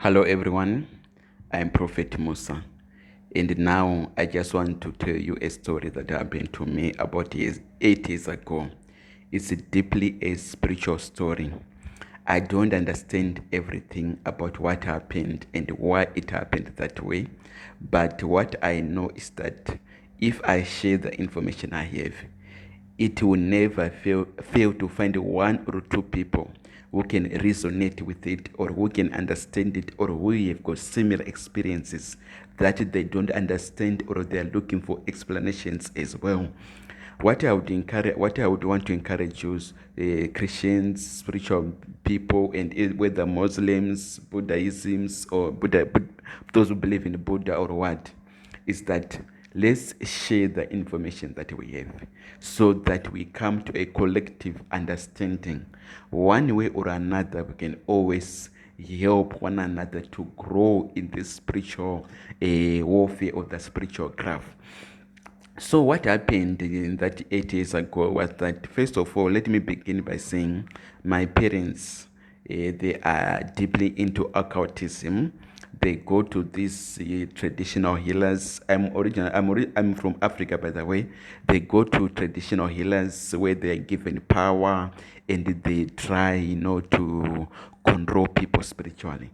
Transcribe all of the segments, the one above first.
Hello everyone, I'm Prophet Musa, and now I just want to tell you a story that happened to me about 8 years ago. It's deeply a spiritual story. I don't understand everything about what happened and why it happened that way, but what I know is that if I share the information I have, it will never fail to find one or two people who can resonate with it, or who can understand it, or who have got similar experiences that they don't understand, or they are looking for explanations as well. What I would want to encourage you, Christians, spiritual people, and whether Muslims, Buddhisms, or those who believe in Buddha or what, is that let's share the information that we have so that we come to a collective understanding. One way or another, we can always help one another to grow in this spiritual warfare, or the spiritual graph. So what happened in that 8 years ago was that, first of all, let me begin by saying my parents, they are deeply into occultism. They go to these traditional healers. I'm from Africa, by the way. They go to traditional healers where they are given power, and they try, to control people spiritually.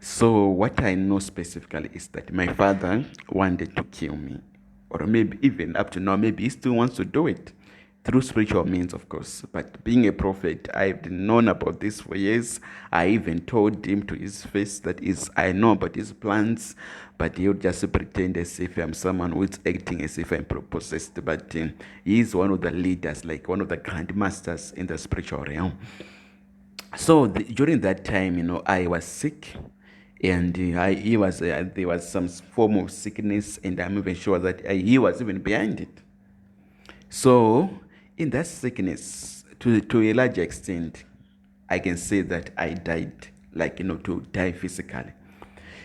So what I know specifically is that my father wanted to kill me, or maybe even up to now, maybe he still wants to do it through spiritual means, of course. But being a prophet, I've known about this for years. I even told him to his face that I know about his plans, but he'll just pretend as if I'm someone who's acting as if I'm possessed. But he is one of the leaders, like one of the grandmasters in the spiritual realm. So during that time, I was sick, and there was some form of sickness, and I'm even sure that he was even behind it. So in that sickness, to a large extent, I can say that I died, like, to die physically.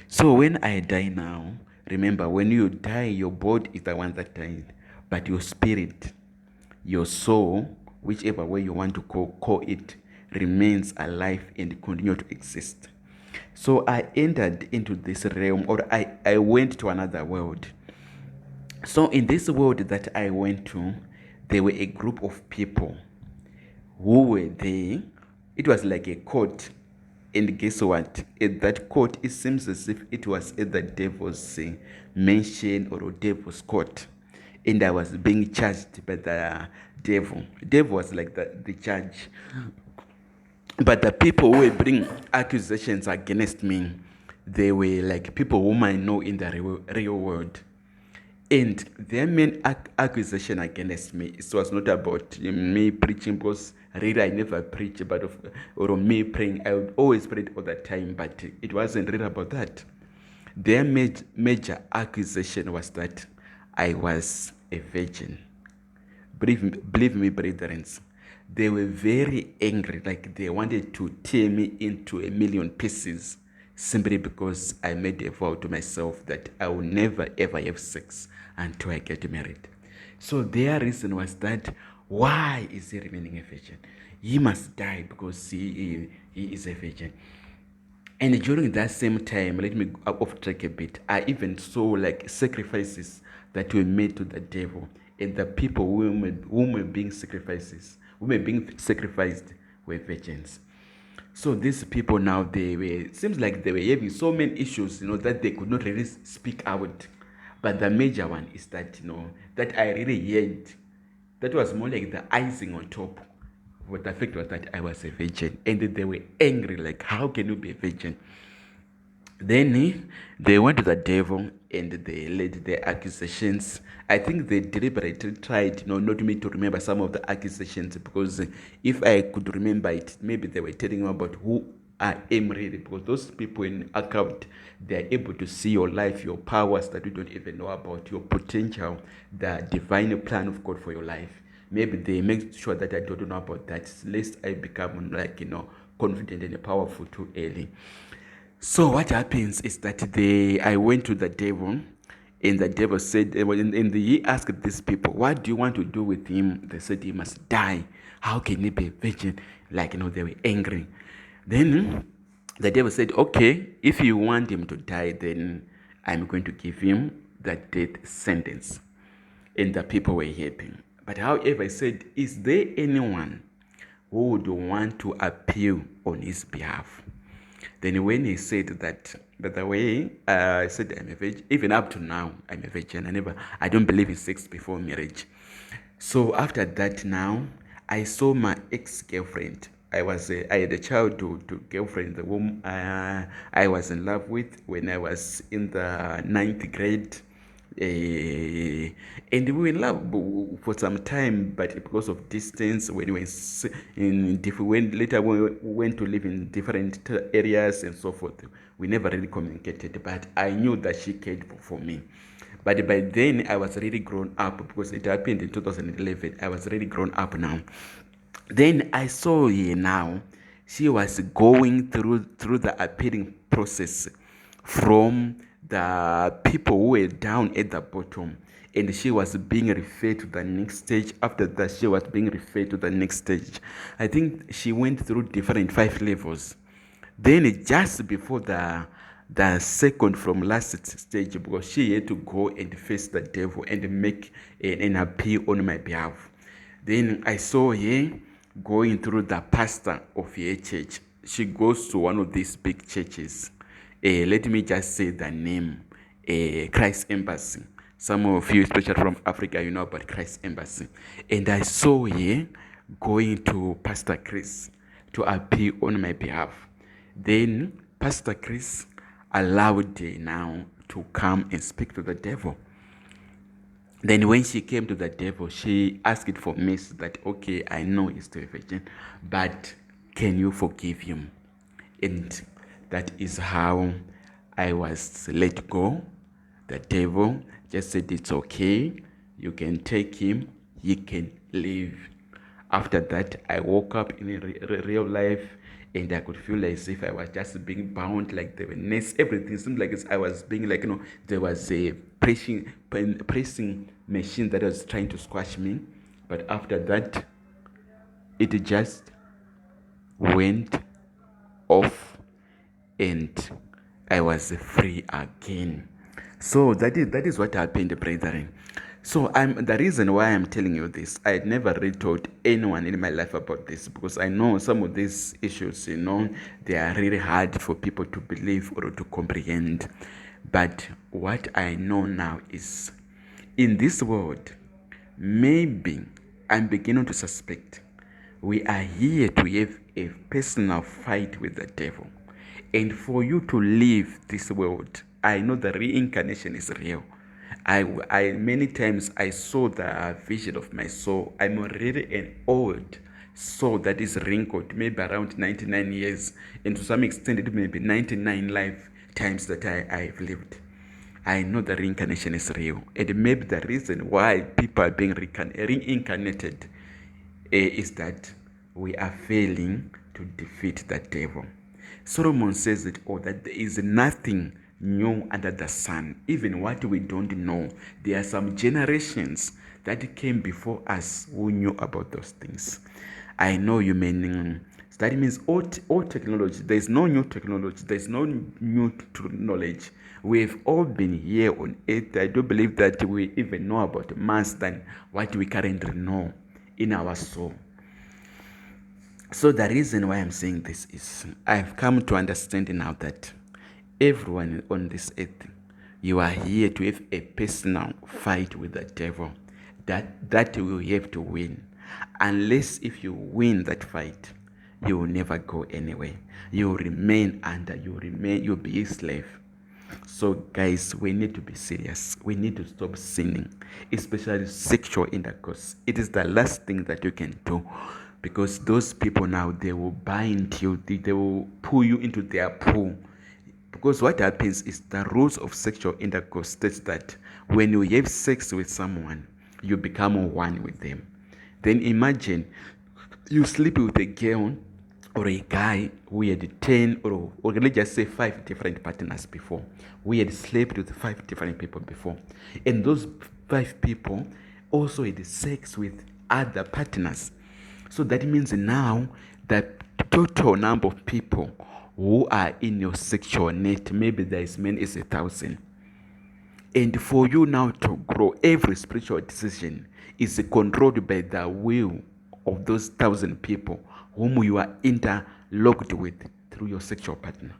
So when I die now, remember, when you die, your body is the one that died, but your spirit, your soul, whichever way you want to call it, remains alive and continue to exist. So I entered into this realm, or I went to another world. So in this world that I went to, there were a group of people who were there. It was like a court. And guess what? At that court, it seems as if it was at the devil's mansion, or devil's court. And I was being charged by the devil. Devil was like the judge. But the people who were bringing accusations against me, they were like people whom I know in the real world. And their main accusation against me, it was not about me preaching, because really I never preach, or me praying. I would always pray all the time, but it wasn't really about that. Their major accusation was that I was a virgin. Believe me, brethren, they were very angry, like they wanted to tear me into a million pieces, simply because I made a vow to myself that I will never ever have sex until I get married. So their reason was that, why is he remaining a virgin? He must die because he is a virgin. And during that same time, let me off track a bit, I even saw like sacrifices that were made to the devil, and the people whom were being sacrificed were virgins. So these people now, seems like they were having so many issues, that they could not really speak out. But the major one is that, that I really heard, that was more like the icing on top. What the fact was that I was a virgin, and they were angry, like, how can you be a virgin? Then they went to the devil and they laid their accusations. I think they deliberately tried, not me to remember some of the accusations, because if I could remember it, maybe they were telling me about who I am really. Because those people in account, they are able to see your life, your powers that you don't even know about, your potential, the divine plan of God for your life. Maybe they make sure that I don't know about that, lest I become like, confident and powerful too early. So what happens is that I went to the devil, and the devil said, he asked these people, what do you want to do with him? They said he must die. How can he be a virgin? Like, they were angry. Then the devil said, okay, if you want him to die, then I'm going to give him the death sentence. And the people were happy. But however, I said, is there anyone who would want to appeal on his behalf? Then when he said that, by the way, I said I'm a virgin. Even up to now, I'm a virgin. I don't believe in sex before marriage. So after that, now I saw my ex-girlfriend. I had a childhood girlfriend, the whom I was in love with when I was in the ninth grade. And we were in love for some time, but because of distance, when we were in different, when later we went to live in different areas and so forth, we never really communicated. But I knew that she cared for me. But by then, I was really grown up because it happened in 2011. I was really grown up now. Then I saw her now. She was going through the appealing process from the people who were down at the bottom, and she was being referred to the next stage. After that, she was being referred to the next stage. I think she went through different 5 levels. Then just before the second from last stage, because she had to go and face the devil and make an appeal on my behalf. Then I saw her going through the pastor of her church. She goes to one of these big churches. Let me just say the name, Christ Embassy. Some of you, especially from Africa, you know about Christ Embassy. And I saw her going to Pastor Chris to appeal on my behalf. Then Pastor Chris allowed her now to come and speak to the devil. Then when she came to the devil, she asked for mercy that, okay, I know he's still a virgin, but can you forgive him? And that is how I was let go. The devil just said, it's okay, you can take him, he can leave. After that, I woke up in real life, and I could feel as if I was just being bound, like the next everything seemed like I was being like, there was a pressing machine that was trying to squash me. But after that, it just went off, and I was free again. So that is what happened, brethren. So the reason why I'm telling you this, I had never really told anyone in my life about this, because I know some of these issues, they are really hard for people to believe or to comprehend. But what I know now is, in this world, maybe I'm beginning to suspect we are here to have a personal fight with the devil. And for you to leave this world, I know the reincarnation is real. I many times I saw the vision of my soul. I'm already an old soul that is wrinkled, maybe around 99 years, and to some extent it may be 99 lifetimes that I've lived. I know the reincarnation is real, and maybe the reason why people are being reincarnated is that we are failing to defeat the devil. Solomon says it all, that there is nothing new under the sun. Even what we don't know, there are some generations that came before us who knew about those things. I know you mean that means all technology. There is no new technology. There is no new knowledge. We've all been here on earth. I do believe that we even know about Mars than what we currently know in our soul. So the reason why I'm saying this is, I've come to understand now that everyone on this earth, you are here to have a personal fight with the devil that you will have to win. Unless if you win that fight, you will never go anywhere. You will remain you'll be a slave. So guys, we need to be serious. We need to stop sinning, especially sexual intercourse. It is the last thing that you can do, because those people now, they will bind you, they will pull you into their pool. Because what happens is, the rules of sexual intercourse states that when you have sex with someone, you become one with them. Then imagine you sleep with a girl or a guy who had 10 or let's just say 5 different partners before. We had slept with 5 different people before. And those 5 people also had sex with other partners. So that means now the total number of people who are in your sexual net. Maybe there is many as 1,000. And for you now to grow, every spiritual decision is controlled by the will of those 1,000 people whom you are interlocked with through your sexual partner.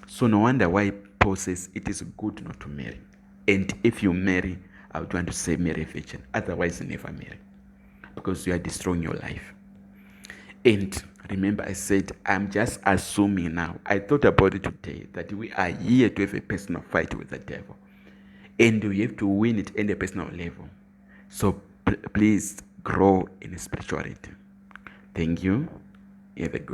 So no wonder why Paul says it is good not to marry. And if you marry, I would want to say marry virgin. Otherwise, never marry. Because you are destroying your life. And remember, I said, I'm just assuming now. I thought about it today that we are here to have a personal fight with the devil. And we have to win it at a personal level. So please grow in spirituality. Thank you. Have a good